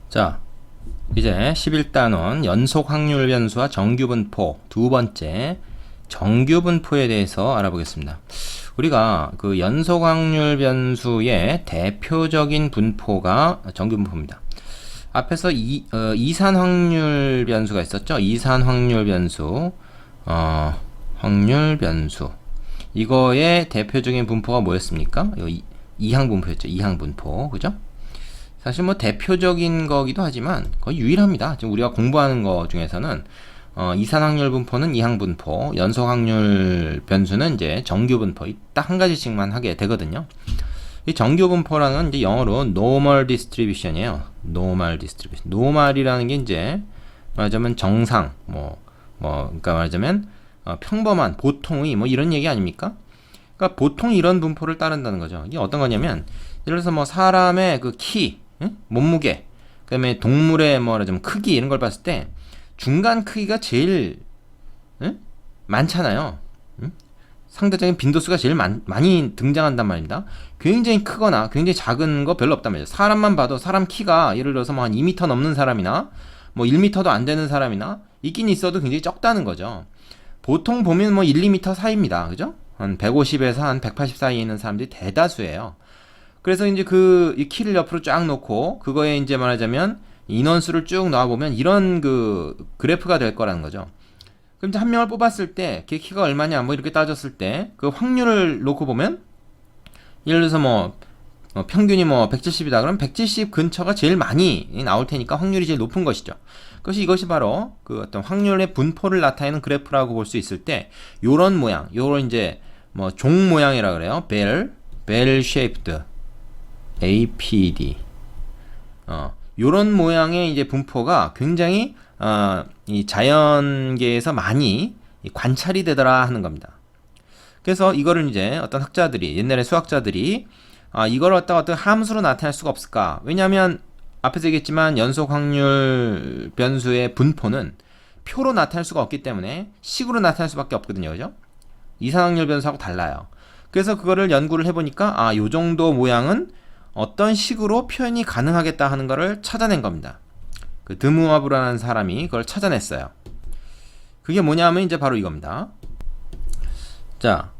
자, 이제 11단원 연속 확률 변수와 정규 분포 두 번째 정규 분포에 대해서 알아보겠습니다. 우리가 그 연속 확률 변수의 대표적인 분포가 정규 분포입니다. 앞에서 이산 확률 변수가 있었죠. 이산 확률 변수, 확률 변수. 이거의 대표적인 분포가 뭐였습니까? 이항 분포였죠. 이항 분포, 그죠? 사실 뭐 대표적인 거기도 하지만 거의 유일합니다. 지금 우리가 공부하는 거 중에서는 이산 확률 분포는 이항 분포, 연속 확률 변수는 이제 정규 분포 딱 한 가지씩만 하게 되거든요. 이 정규 분포라는 건 이제 영어로 normal distribution이에요. normal distribution. normal이라는 게 이제 말하자면 정상, 그러니까 말하자면 평범한, 보통의 뭐 이런 얘기 아닙니까? 그러니까 보통 이런 분포를 따른다는 거죠. 이게 어떤 거냐면 예를 들어서 뭐 사람의 그 키, 몸무게, 그다음에 동물의 말하자면 크기 이런 걸 봤을 때 중간 크기가 제일 많잖아요. 상대적인 빈도수가 제일 많이 등장한단 말입니다. 굉장히 크거나 굉장히 작은 거 별로 없단 말이에요. 사람만 봐도 사람 키가 예를 들어서 뭐 한 2m 넘는 사람이나 뭐 1m도 안 되는 사람이나 있긴 있어도 굉장히 적다는 거죠. 보통 보면 뭐 1, 2m 사이입니다. 그죠? 한 150에서 한 180 사이에 있는 사람들이 대다수예요. 그래서 이제 이 키를 옆으로 쫙 놓고 그거에 이제 말하자면 인원수를 쭉 넣어보면 이런 그 그래프가 될 거라는 거죠. 그럼 이제 한 명을 뽑았을 때 걔 키가 얼마냐 뭐 이렇게 따졌을 때 그 확률을 놓고 보면 예를 들어서 평균이 170이다 그러면 170 근처가 제일 많이 나올 테니까 확률이 제일 높은 것이죠. 이것이 바로 그 어떤 확률의 분포를 나타내는 그래프라고 볼 수 있을 때 요런 모양, 요런 이제 종 모양이라 그래요. 벨 쉐이프드 APD 요런 모양의 이제 분포가 굉장히 이 자연계에서 많이 관찰이 되더라 하는 겁니다. 그래서 이거를 이제 어떤 학자들이 옛날에 수학자들이 이걸 갖다가 어떤 함수로 나타낼 수가 없을까? 왜냐하면 앞에서 얘기했지만 연속 확률 변수의 분포는 표로 나타낼 수가 없기 때문에 식으로 나타낼 수밖에 없거든요, 그죠? 이산 확률 변수하고 달라요. 그래서 그거를 연구를 해보니까 요 정도 모양은 어떤 식으로 표현이 가능하겠다 하는 거를 찾아낸 겁니다. 그 드무아브라는 사람이 그걸 찾아냈어요. 그게 뭐냐면 이제 바로 이겁니다. 자,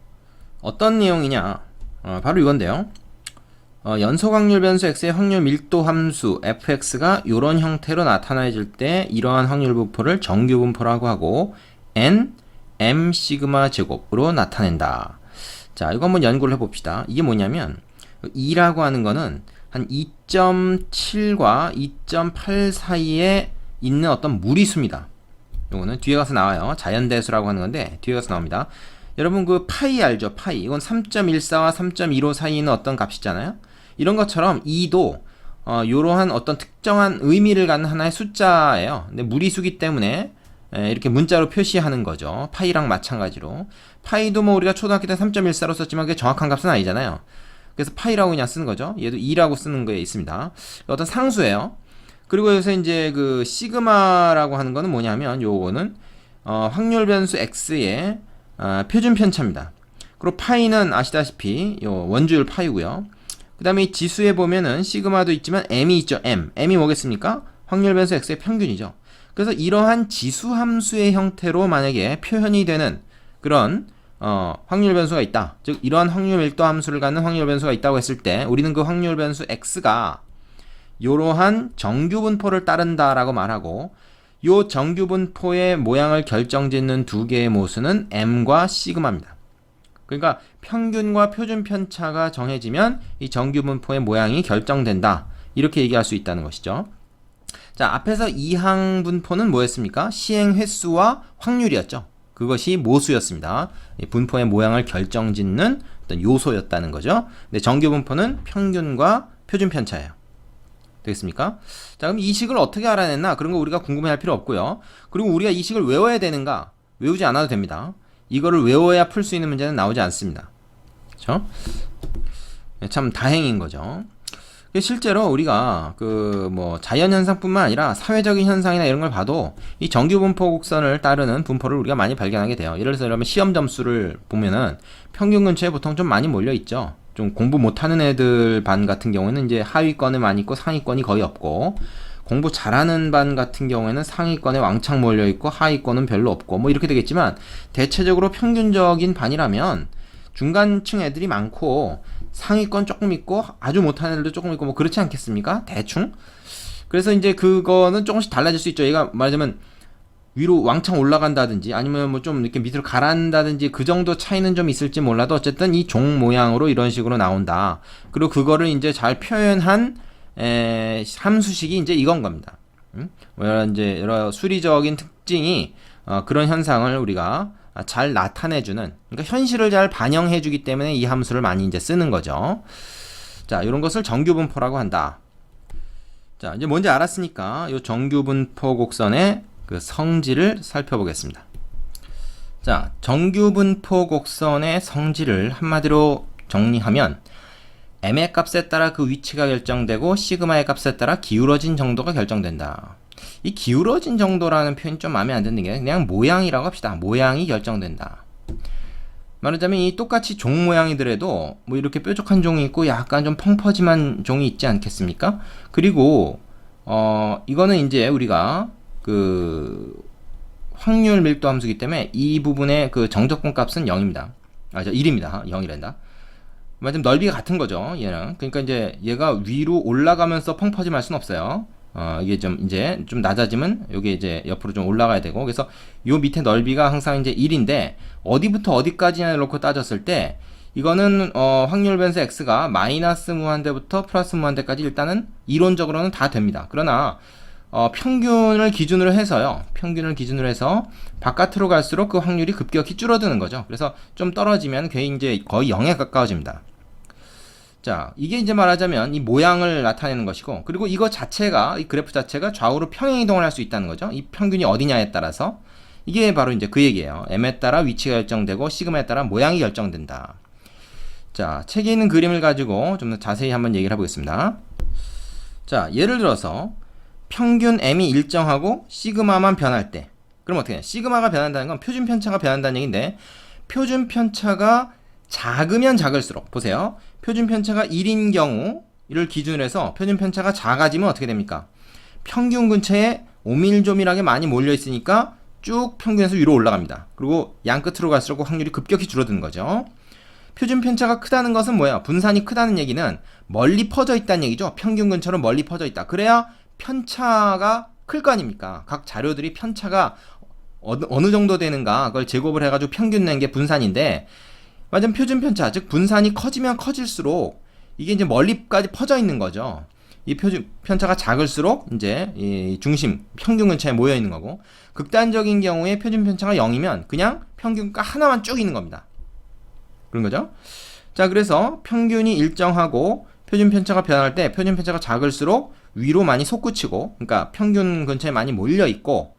어떤 내용이냐? 바로 이건데요. 연속 확률 변수 x의 확률 밀도 함수 fx가 이런 형태로 나타나질 때 이러한 확률 분포를 정규 분포라고 하고 n m 시그마 제곱으로 나타낸다. 자, 이거 한번 연구를 해봅시다. 이게 뭐냐면 2라고 하는 거는 한 2.7과 2.8 사이에 있는 어떤 무리수입니다. 요거는 뒤에 가서 나와요. 자연대수라고 하는 건데 뒤에 가서 나옵니다. 여러분 그 파이 알죠? 파이. 이건 3.14와 3.15 사이에 있는 어떤 값이잖아요. 이런 것처럼 2도 요러한 어떤 특정한 의미를 갖는 하나의 숫자예요. 근데 무리수기 때문에 이렇게 문자로 표시하는 거죠. 파이랑 마찬가지로. 파이도 우리가 초등학교 때 3.14로 썼지만 그게 정확한 값은 아니잖아요. 그래서 파이라고 그냥 쓰는 거죠. 얘도 2라고 쓰는 거에 있습니다. 어떤 상수예요. 그리고 여기서 이제 그 시그마라고 하는 거는 뭐냐면 요거는 확률 변수 x의 표준 편차입니다. 그리고 파이는 아시다시피 요 원주율 파이고요. 그 다음에 이 지수에 보면은 시그마도 있지만 m이 있죠. m이 뭐겠습니까? 확률 변수 x의 평균이죠. 그래서 이러한 지수 함수의 형태로 만약에 표현이 되는 그런 확률 변수가 있다. 즉 이러한 확률 밀도 함수를 갖는 확률 변수가 있다고 했을 때 우리는 그 확률 변수 x가 이러한 정규 분포를 따른다라고 말하고 요 정규 분포의 모양을 결정짓는 두 개의 모수는 m과 시그마입니다. 그러니까 평균과 표준 편차가 정해지면 이 정규 분포의 모양이 결정된다. 이렇게 얘기할 수 있다는 것이죠. 자, 앞에서 이항 분포는 뭐였습니까? 시행 횟수와 확률이었죠. 그것이 모수였습니다. 분포의 모양을 결정짓는 어떤 요소였다는 거죠. 근데 정규 분포는 평균과 표준 편차예요. 되겠습니까? 자, 그럼 이 식을 어떻게 알아냈나? 그런 거 우리가 궁금해할 필요 없고요. 그리고 우리가 이 식을 외워야 되는가? 외우지 않아도 됩니다. 이거를 외워야 풀 수 있는 문제는 나오지 않습니다. 그렇죠? 참 다행인 거죠. 실제로 우리가 자연 현상뿐만 아니라 사회적인 현상이나 이런 걸 봐도 이 정규 분포 곡선을 따르는 분포를 우리가 많이 발견하게 돼요. 예를 들어서 여러분 시험 점수를 보면은 평균 근처에 보통 좀 많이 몰려 있죠. 좀 공부 못하는 애들 반 같은 경우는 이제 하위권에 많이 있고 상위권이 거의 없고, 공부 잘하는 반 같은 경우에는 상위권에 왕창 몰려있고 하위권은 별로 없고 뭐 이렇게 되겠지만, 대체적으로 평균적인 반이라면 중간층 애들이 많고 상위권 조금 있고 아주 못하는 애들도 조금 있고 뭐 그렇지 않겠습니까? 대충. 그래서 이제 그거는 조금씩 달라질 수 있죠. 얘가 말하자면 위로 왕창 올라간다든지 아니면 뭐 좀 이렇게 밑으로 가라앉다든지 그 정도 차이는 좀 있을지 몰라도 어쨌든 이 종 모양으로 이런 식으로 나온다. 그리고 그거를 이제 잘 표현한 함수식이 이제 이건 겁니다. 이제 여러 수리적인 특징이 그런 현상을 우리가 잘 나타내주는, 그러니까 현실을 잘 반영해주기 때문에 이 함수를 많이 이제 쓰는 거죠. 자, 이런 것을 정규분포라고 한다. 자, 이제 뭔지 알았으니까 이 정규분포 곡선의 그 성질을 살펴보겠습니다. 자, 정규분포 곡선의 성질을 한마디로 정리하면 m의 값에 따라 그 위치가 결정되고 시그마의 값에 따라 기울어진 정도가 결정된다. 이 기울어진 정도라는 표현이 좀 마음에 안 드는 게 그냥 모양이라고 합시다. 모양이 결정된다. 말하자면 이 똑같이 종 모양이더라도 뭐 이렇게 뾰족한 종이 있고 약간 좀 펑퍼짐한 종이 있지 않겠습니까? 그리고 이거는 이제 우리가 그 확률 밀도 함수이기 때문에 이 부분의 그 정적분 값은 0입니다. 1입니다. 0이란다. 말하자면 넓이가 같은 거죠, 얘는. 그러니까 이제 얘가 위로 올라가면서 펑퍼짐할 수는 없어요. 이게 좀 이제 좀 낮아지면 요게 이제 옆으로 좀 올라가야 되고, 그래서 요 밑에 넓이가 항상 이제 1인데 어디부터 어디까지냐 놓고 따졌을 때 이거는 확률 변수 x가 마이너스 무한대부터 플러스 무한대까지 일단은 이론적으로는 다 됩니다. 그러나 평균을 기준으로 해서요. 평균을 기준으로 해서 바깥으로 갈수록 그 확률이 급격히 줄어드는 거죠. 그래서 좀 떨어지면 이제 거의 0에 가까워집니다. 자, 이게 이제 말하자면 이 모양을 나타내는 것이고, 그리고 이거 자체가, 이 그래프 자체가 좌우로 평행 이동을 할 수 있다는 거죠. 이 평균이 어디냐에 따라서. 이게 바로 이제 그 얘기예요. m에 따라 위치가 결정되고 시그마에 따라 모양이 결정된다. 자, 책에 있는 그림을 가지고 좀 더 자세히 한번 얘기를 해보겠습니다. 자, 예를 들어서 평균 m이 일정하고 시그마만 변할 때, 그럼 어떻게 해요? 시그마가 변한다는 건 표준 편차가 변한다는 얘기인데, 표준 편차가 작으면 작을수록, 보세요. 표준 편차가 1인 경우를 기준으로 해서 표준 편차가 작아지면 어떻게 됩니까? 평균 근처에 오밀조밀하게 많이 몰려 있으니까 쭉 평균에서 위로 올라갑니다. 그리고 양 끝으로 갈수록 확률이 급격히 줄어드는 거죠. 표준 편차가 크다는 것은 뭐예요? 분산이 크다는 얘기는 멀리 퍼져 있다는 얘기죠. 평균 근처로 멀리 퍼져 있다. 그래야 편차가 클 거 아닙니까? 각 자료들이 편차가 어느 정도 되는가 그걸 제곱을 해가지고 평균 낸 게 분산인데, 맞은 표준 편차, 즉 분산이 커지면 커질수록 이게 이제 멀리까지 퍼져 있는 거죠. 이 표준 편차가 작을수록 이제 이 중심 평균 근처에 모여 있는 거고, 극단적인 경우에 표준 편차가 0이면 그냥 평균가 하나만 쭉 있는 겁니다. 그런 거죠. 자, 그래서 평균이 일정하고 표준 편차가 변할 때 표준 편차가 작을수록 위로 많이 솟구치고, 그러니까 평균 근처에 많이 몰려 있고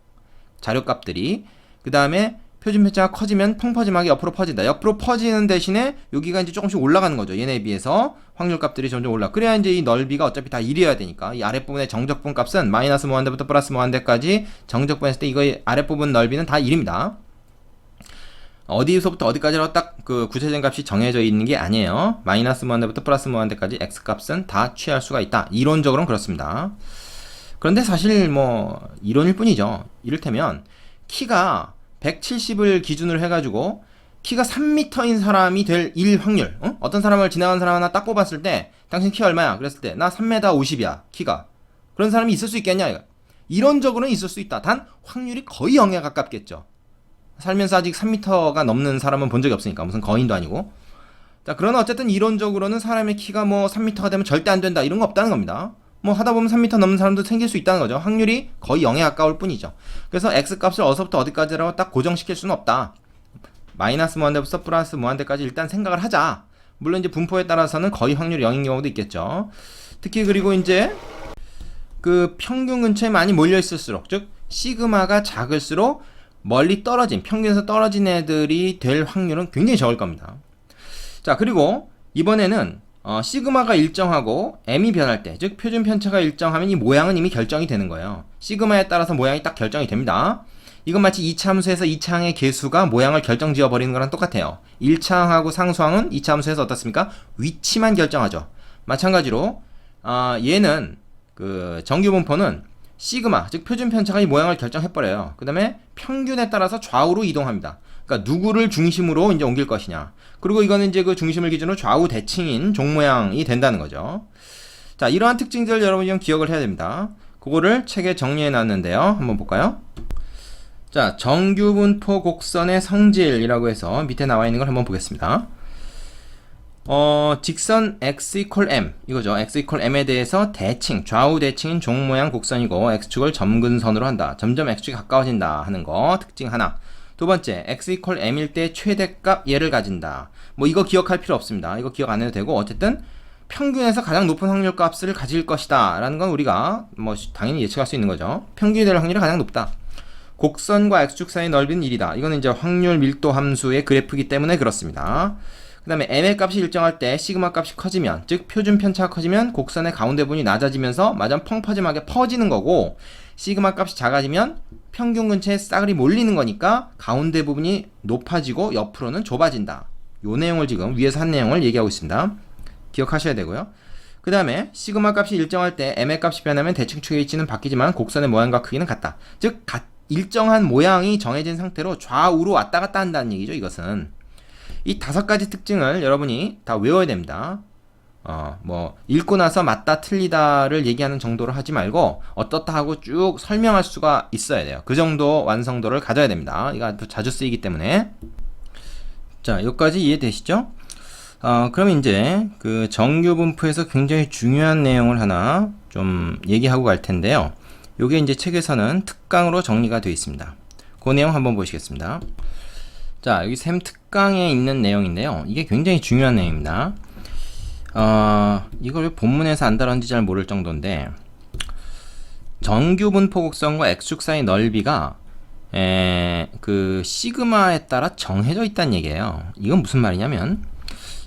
자료값들이, 그 다음에 표준 편차가 커지면 펑퍼짐하게 옆으로 퍼진다. 옆으로 퍼지는 대신에 여기가 이제 조금씩 올라가는 거죠. 얘네에 비해서 확률 값들이 점점 올라. 그래야 이제 이 넓이가 어차피 다 1이어야 되니까 이 아랫부분의 정적분 값은 마이너스 무한대부터 플러스 무한대까지 정적분했을 때 이거의 아랫부분 넓이는 다 1입니다. 어디서부터 어디까지라고 딱 그 구체적인 값이 정해져 있는 게 아니에요. 마이너스 무한대부터 플러스 무한대까지 x 값은 다 취할 수가 있다. 이론적으로는 그렇습니다. 그런데 사실 뭐 이론일 뿐이죠. 이를테면 키가 170을 기준으로 해가지고 키가 3m인 사람이 될 일 확률, 어떤 사람을 지나간 사람 하나 딱 뽑았을 때 당신 키 얼마야? 그랬을 때 나 3m 50이야 키가. 그런 사람이 있을 수 있겠냐 이거. 이론적으로는 있을 수 있다. 단 확률이 거의 0에 가깝겠죠. 살면서 아직 3m가 넘는 사람은 본 적이 없으니까, 무슨 거인도 아니고. 자, 그러나 어쨌든 이론적으로는 사람의 키가 뭐 3m가 되면 절대 안 된다 이런 거 없다는 겁니다. 뭐 하다 보면 3m 넘는 사람도 생길 수 있다는 거죠. 확률이 거의 0에 가까울 뿐이죠. 그래서 x 값을 어디서부터 어디까지라고 딱 고정시킬 수는 없다. 마이너스 무한대부터 플러스 무한대까지 일단 생각을 하자. 물론 이제 분포에 따라서는 거의 확률이 0인 경우도 있겠죠. 특히 그리고 이제 그 평균 근처에 많이 몰려 있을수록, 즉 시그마가 작을수록 멀리 떨어진, 평균에서 떨어진 애들이 될 확률은 굉장히 적을 겁니다. 자, 그리고 이번에는 시그마가 일정하고 m이 변할 때, 즉 표준 편차가 일정하면 이 모양은 이미 결정이 되는 거예요. 시그마에 따라서 모양이 딱 결정이 됩니다. 이건 마치 2차 함수에서 2차 항의 개수가 모양을 결정지어 버리는 거랑 똑같아요. 1차 항하고 상수항은 2차 함수에서 어떻습니까? 위치만 결정하죠. 마찬가지로 얘는 그 정규분포는 시그마, 즉 표준 편차가 이 모양을 결정해버려요. 그 다음에 평균에 따라서 좌우로 이동합니다. 그러니까 누구를 중심으로 이제 옮길 것이냐. 그리고 이거는 이제 그 중심을 기준으로 좌우 대칭인 종 모양이 된다는 거죠. 자, 이러한 특징들 여러분이 좀 기억을 해야 됩니다. 그거를 책에 정리해 놨는데요. 한번 볼까요? 자, 정규분포 곡선의 성질이라고 해서 밑에 나와 있는 걸 한번 보겠습니다. 직선 x equal m 이거죠. x equal m에 대해서 대칭, 좌우 대칭인 종 모양 곡선이고 x축을 점근선으로 한다. 점점 x축이 가까워진다 하는 거 특징 하나. 두 번째, x equal m일 때 최대값 얘를 가진다. 뭐 이거 기억할 필요 없습니다. 이거 기억 안 해도 되고 어쨌든 평균에서 가장 높은 확률 값을 가질 것이다 라는 건 우리가 뭐 당연히 예측할 수 있는 거죠. 평균이 될 확률이 가장 높다. 곡선과 x축 사이의 넓이는 1이다. 이거는 이제 확률 밀도 함수의 그래프이기 때문에 그렇습니다. 그 다음에 m의 값이 일정할 때 시그마 값이 커지면, 즉 표준 편차가 커지면 곡선의 가운데 부분이 낮아지면서 마저 펑퍼짐하게 퍼지는 거고, 시그마 값이 작아지면 평균 근처에 싸그리 몰리는 거니까 가운데 부분이 높아지고 옆으로는 좁아진다. 요 내용을 지금 위에서 한 내용을 얘기하고 있습니다. 기억하셔야 되고요. 그 다음에 시그마 값이 일정할 때 m의 값이 변하면 대칭축의 위치는 바뀌지만 곡선의 모양과 크기는 같다. 즉 일정한 모양이 정해진 상태로 좌우로 왔다 갔다 한다는 얘기죠. 이것은 이 5가지 특징을 여러분이 다 외워야 됩니다. 뭐 읽고 나서 맞다 틀리다를 얘기하는 정도로 하지 말고 어떻다 하고 쭉 설명할 수가 있어야 돼요. 그 정도 완성도를 가져야 됩니다. 이거 아주 자주 쓰이기 때문에. 자, 여기까지 이해되시죠? 그럼 이제 그 정규분포에서 굉장히 중요한 내용을 하나 좀 얘기하고 갈 텐데요. 요게 이제 책에서는 특강으로 정리가 되어 있습니다. 그 내용 한번 보시겠습니다. 자, 여기 샘 특강에 있는 내용인데요. 이게 굉장히 중요한 내용입니다. 이걸 왜 본문에서 안 다뤘는지 잘 모를 정도인데, 정규분포 곡선과 x축 사이 넓이가 그 시그마에 따라 정해져 있다는 얘기예요. 이건 무슨 말이냐면,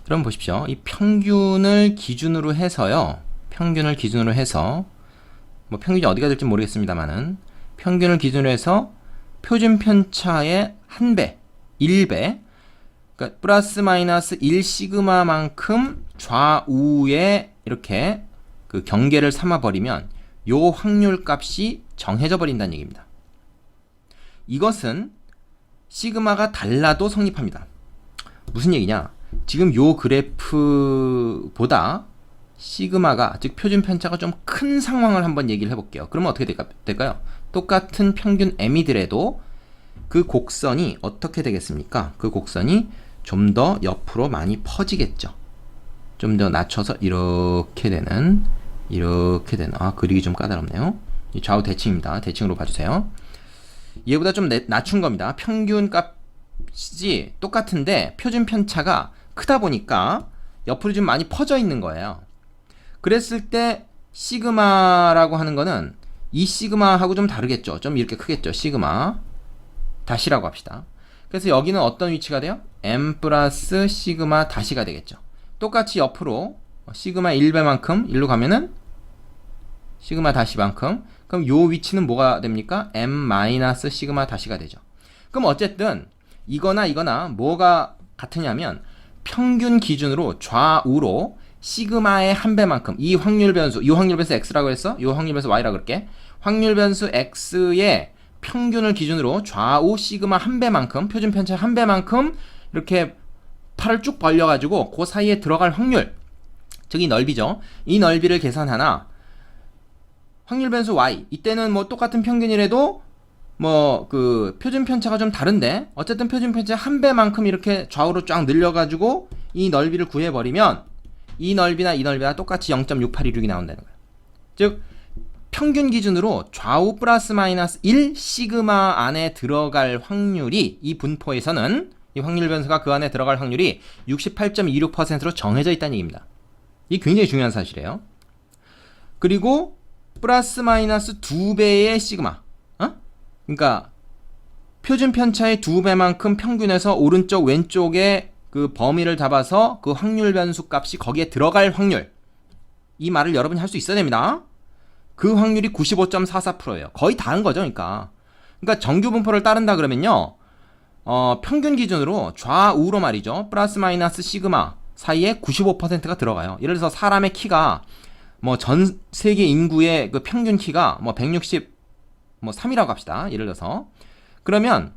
여러분 보십시오. 이 평균을 기준으로 해서요. 평균을 기준으로 해서 뭐 평균이 어디가 될지 모르겠습니다만은 평균을 기준으로 해서 표준 편차의 1배, 1배, 그러니까 플러스 마이너스 1 시그마만큼 좌우에 이렇게 그 경계를 삼아 버리면 요 확률 값이 정해져 버린다는 얘기입니다. 이것은 시그마가 달라도 성립합니다. 무슨 얘기냐? 지금 요 그래프보다 시그마가, 즉 표준 편차가 좀 큰 상황을 한번 얘기를 해볼게요. 그러면 어떻게 될까요? 똑같은 평균 m이더라도 그 곡선이 어떻게 되겠습니까? 그 곡선이 좀 더 옆으로 많이 퍼지겠죠. 좀 더 낮춰서 이렇게 되는, 그리기 좀 까다롭네요. 이 좌우 대칭입니다. 대칭으로 봐주세요. 얘보다 좀 낮춘 겁니다. 평균 값이 똑같은데 표준 편차가 크다 보니까 옆으로 좀 많이 퍼져 있는 거예요. 그랬을 때 시그마라고 하는 거는 이 시그마하고 좀 다르겠죠. 좀 이렇게 크겠죠. 시그마 다시라고 합시다. 그래서 여기는 어떤 위치가 돼요? m 플러스 시그마 다시가 되겠죠. 똑같이 옆으로 시그마 1배만큼 일로 가면은 시그마 다시만큼, 그럼 요 위치는 뭐가 됩니까? m 마이너스 시그마 다시가 되죠. 그럼 어쨌든 이거나 뭐가 같으냐면 평균 기준으로 좌우로 시그마의 1배만큼, 이 확률 변수 x라고 했어? 이 확률 변수 y라고 그럴게. 확률 변수 x의 평균을 기준으로 좌우 시그마 1배만큼, 표준 편차 1배만큼 이렇게 팔을 쭉 벌려가지고 그 사이에 들어갈 확률, 즉 이 넓이죠. 이 넓이를 계산하나 확률 변수 y, 이때는 뭐 똑같은 평균이라도 뭐 그 표준 편차가 좀 다른데 어쨌든 표준 편차 1배만큼 이렇게 좌우로 쫙 늘려가지고 이 넓이를 구해버리면 이 넓이나 똑같이 0.6826이 나온다는 거예요. 즉 평균 기준으로 좌우 플러스 마이너스 1 시그마 안에 들어갈 확률이, 이 분포에서는 이 확률 변수가 그 안에 들어갈 확률이 68.26%로 정해져 있다는 얘기입니다. 이게 굉장히 중요한 사실이에요. 그리고 플러스 마이너스 2배의 시그마, 그러니까 표준 편차의 2배만큼 평균에서 오른쪽 왼쪽에 그 범위를 잡아서 그 확률 변수 값이 거기에 들어갈 확률, 이 말을 여러분이 할 수 있어야 됩니다. 그 확률이 95.44%예요. 거의 다 한 거죠. 그러니까 정규 분포를 따른다 그러면요, 평균 기준으로 좌우로 말이죠, 플러스 마이너스 시그마 사이에 95%가 들어가요. 예를 들어서 사람의 키가 뭐 전 세계 인구의 그 평균 키가 뭐 163이라고 합시다. 예를 들어서. 그러면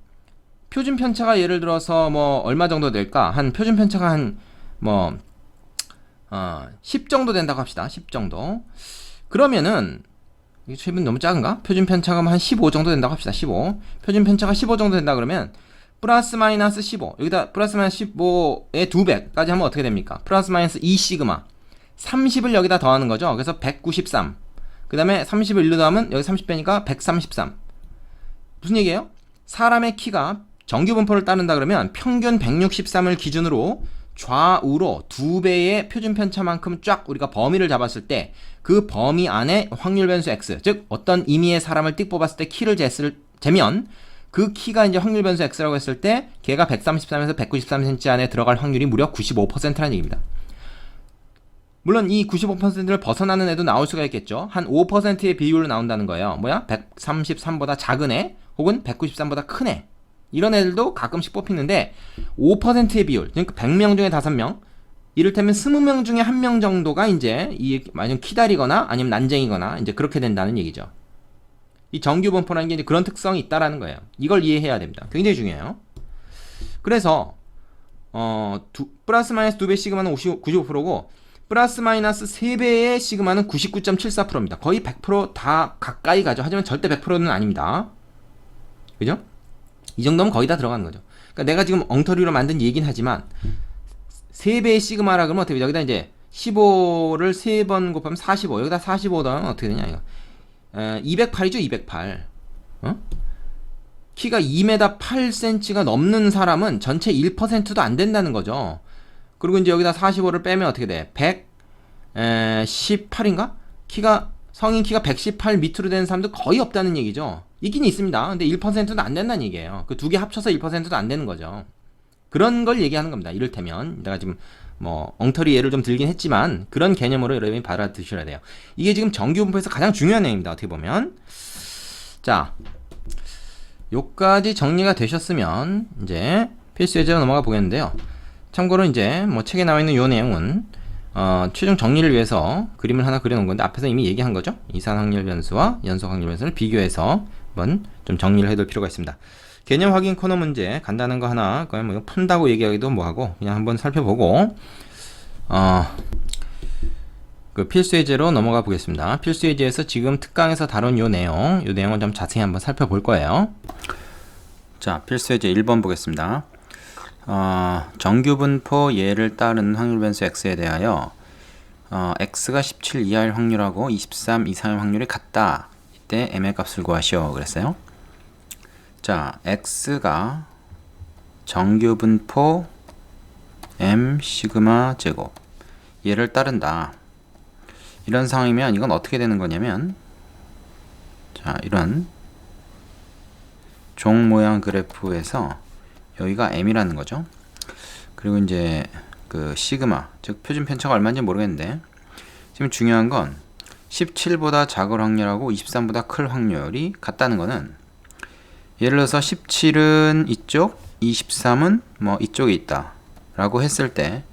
표준 편차가 예를 들어서 뭐 얼마 정도 될까? 한 표준 편차가 한 뭐 10 정도 된다고 합시다. 10 정도. 그러면은 이게 최분 너무 작은가? 표준 편차가 한 15 정도 된다고 합시다. 15. 표준 편차가 15 정도 된다 그러면 플러스 마이너스 15. 여기다 플러스 마이너스 15의 2배까지 하면 어떻게 됩니까? 플러스 마이너스 2 시그마. 30을 여기다 더하는 거죠. 그래서 193. 그 다음에 30을 1로 더하면 여기 30배니까 133. 무슨 얘기예요? 사람의 키가 정규 분포를 따른다 그러면 평균 163을 기준으로 좌우로 2배의 표준 편차만큼 쫙 우리가 범위를 잡았을 때 그 범위 안에 확률 변수 x, 즉 어떤 임의의 사람을 띡 뽑았을 때 키를 재면 그 키가 이제 확률 변수 x라고 했을 때 걔가 133에서 193cm 안에 들어갈 확률이 무려 95%라는 얘기입니다. 물론 이 95%를 벗어나는 애도 나올 수가 있겠죠. 한 5%의 비율로 나온다는 거예요. 뭐야? 133보다 작은 애 혹은 193보다 큰 애. 이런 애들도 가끔씩 뽑히는데 5%의 비율, 그러니까 100명 중에 5명, 이를테면 20명 중에 1명 정도가 이제 이 만약 키다리거나 아니면 난쟁이거나 이제 그렇게 된다는 얘기죠. 이 정규 분포라는 게 이제 그런 특성이 있다라는 거예요. 이걸 이해해야 됩니다. 굉장히 중요해요. 그래서 플러스 마이너스 2배 시그마는 95%고 플러스 마이너스 3배의 시그마는 99.74%입니다. 거의 100%다 가까이 가죠. 하지만 절대 100%는 아닙니다. 그죠? 이 정도면 거의 다 들어가는 거죠. 그러니까 내가 지금 엉터리로 만든 얘기긴 하지만 3배의 시그마라 그러면 어떻게 되죠? 여기다 이제 15를 3번 곱하면 45. 여기다 45 더하면 어떻게 되냐 이거. 208이죠. 208. 키가 2m 8cm가 넘는 사람은 전체 1%도 안 된다는 거죠. 그리고 이제 여기다 45를 빼면 어떻게 돼? 118인가? 성인 키가 118 밑으로 되는 사람도 거의 없다는 얘기죠. 있긴 있습니다. 근데 1%도 안 된다는 얘기예요. 그 두 개 합쳐서 1%도 안 되는 거죠. 그런 걸 얘기하는 겁니다. 이를테면 내가 지금 뭐 엉터리 예를 좀 들긴 했지만 그런 개념으로 여러분이 받아들이셔야 돼요. 이게 지금 정규 분포에서 가장 중요한 내용입니다. 어떻게 보면. 자, 요까지 정리가 되셨으면 이제 필수 예제로 넘어가 보겠는데요. 참고로 이제 뭐 책에 나와 있는 요 내용은 최종 정리를 위해서 그림을 하나 그려놓은 건데 앞에서 이미 얘기한 거죠. 이산 확률 변수와 연속 확률 변수를 비교해서 한번 좀 정리를 해둘 필요가 있습니다. 개념 확인 코너 문제 간단한 거 하나 그냥 뭐 푼다고 얘기하기도 뭐하고 그냥 한번 살펴보고 그 필수 예제로 넘어가 보겠습니다. 필수 예제에서 지금 특강에서 다룬 요 내용을 좀 자세히 한번 살펴볼 거예요. 자, 필수 예제 1번 보겠습니다. 정규 분포 예를 따르는 확률 변수 x에 대하여 x가 17 이하일 확률하고 23 이상일 확률이 같다. 이때 m의 값을 구하시오 그랬어요. 자, x가 정규 분포 m 시그마 제곱 얘를 따른다. 이런 상황이면 이건 어떻게 되는 거냐면, 자, 이런 종 모양 그래프에서 여기가 m이라는 거죠. 그리고 이제 그 시그마, 즉 표준 편차가 얼마인지 모르겠는데 지금 중요한 건 17보다 작을 확률하고 23보다 클 확률이 같다는 거는, 예를 들어서 17은 이쪽, 23은 뭐 이쪽에 있다 라고 했을 때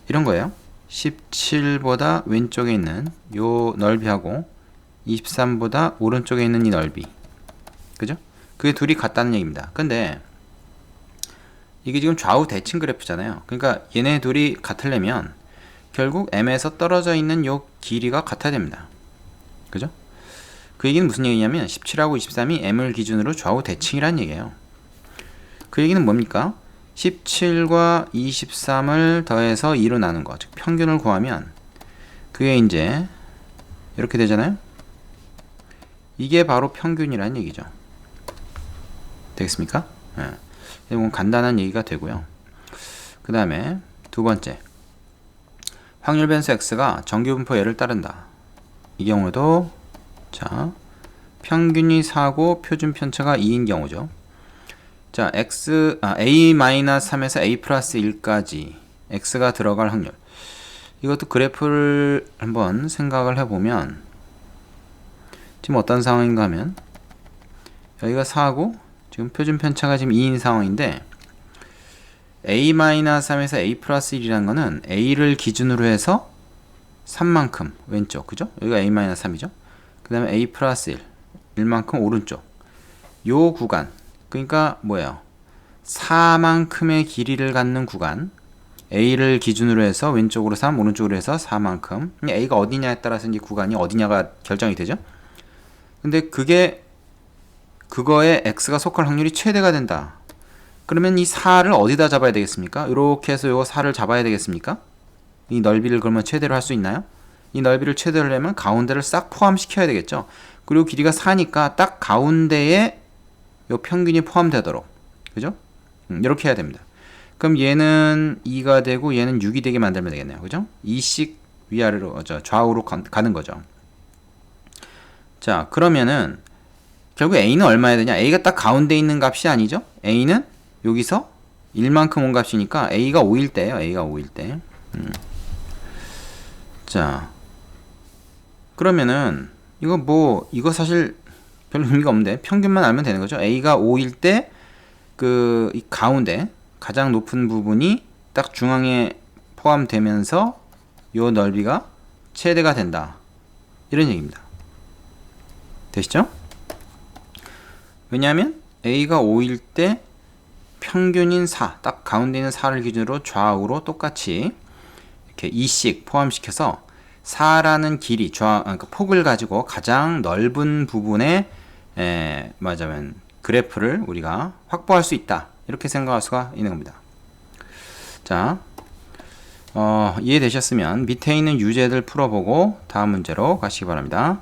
이런 거예요. 17보다 왼쪽에 있는 요 넓이하고 23보다 오른쪽에 있는 이 넓이, 그죠? 그게 둘이 같다는 얘기입니다. 근데 이게 지금 좌우 대칭 그래프잖아요. 그러니까 얘네 둘이 같으려면 결국 m에서 떨어져 있는 요 길이가 같아야 됩니다. 그죠? 그 얘기는 무슨 얘기냐면 17하고 23이 m을 기준으로 좌우 대칭이라는 얘기예요. 그 얘기는 뭡니까? 17과 23을 더해서 2로 나눈 거, 즉 평균을 구하면 그게 이제 이렇게 되잖아요. 이게 바로 평균이라는 얘기죠. 되겠습니까? 네. 이건 간단한 얘기가 되고요. 그 다음에 두 번째, 확률 변수 x가 정규 분포 예를 따른다. 이 경우도 자, 평균이 4고 표준 편차가 2인 경우죠. 자, a-3에서 a 플러스 1까지 x가 들어갈 확률. 이것도 그래프를 한번 생각을 해보면 지금 어떤 상황인가 하면 여기가 4고 지금 표준 편차가 지금 2인 상황인데, a-3에서 a 플러스 1이라는 거는 a를 기준으로 해서 3만큼 왼쪽, 그죠? 여기가 a-3이죠. 그 다음에 a 플러스 1, 1만큼 오른쪽. 요 구간, 그러니까 뭐예요? 4만큼의 길이를 갖는 구간, a를 기준으로 해서 왼쪽으로 3, 오른쪽으로 해서 4만큼. a가 어디냐에 따라서 이제 구간이 어디냐가 결정이 되죠. 근데 그거에 x가 속할 확률이 최대가 된다. 그러면 이 4를 어디다 잡아야 되겠습니까? 이렇게 해서 요 4를 잡아야 되겠습니까? 이 넓이를 그러면 최대로 할 수 있나요? 이 넓이를 최대로 하려면 가운데를 싹 포함시켜야 되겠죠. 그리고 길이가 4니까 딱 가운데에 요 평균이 포함되도록, 그죠? 이렇게 해야 됩니다. 그럼 얘는 2가 되고 얘는 6이 되게 만들면 되겠네요. 그죠? 2씩 위아래로, 좌우로 가는 거죠. 자, 그러면은 결국 a는 얼마야 되냐? a가 딱 가운데 있는 값이 아니죠? a는 여기서 1만큼 온 값이니까 a가 5일 때예요. a가 5일 때. 자, 그러면은 이거 사실 별 의미가 없는데 평균만 알면 되는 거죠. a가 5일 때 이 가운데 가장 높은 부분이 딱 중앙에 포함되면서 요 넓이가 최대가 된다. 이런 얘기입니다. 되시죠? 왜냐하면 a가 5일 때 평균인 4, 딱 가운데 있는 4를 기준으로 좌우로 똑같이 이렇게 2씩 포함시켜서 4라는 길이, 그러니까 폭을 가지고 가장 넓은 부분에 말하자면 그래프를 우리가 확보할 수 있다. 이렇게 생각할 수가 있는 겁니다. 자, 이해되셨으면 밑에 있는 유제들 풀어보고 다음 문제로 가시기 바랍니다.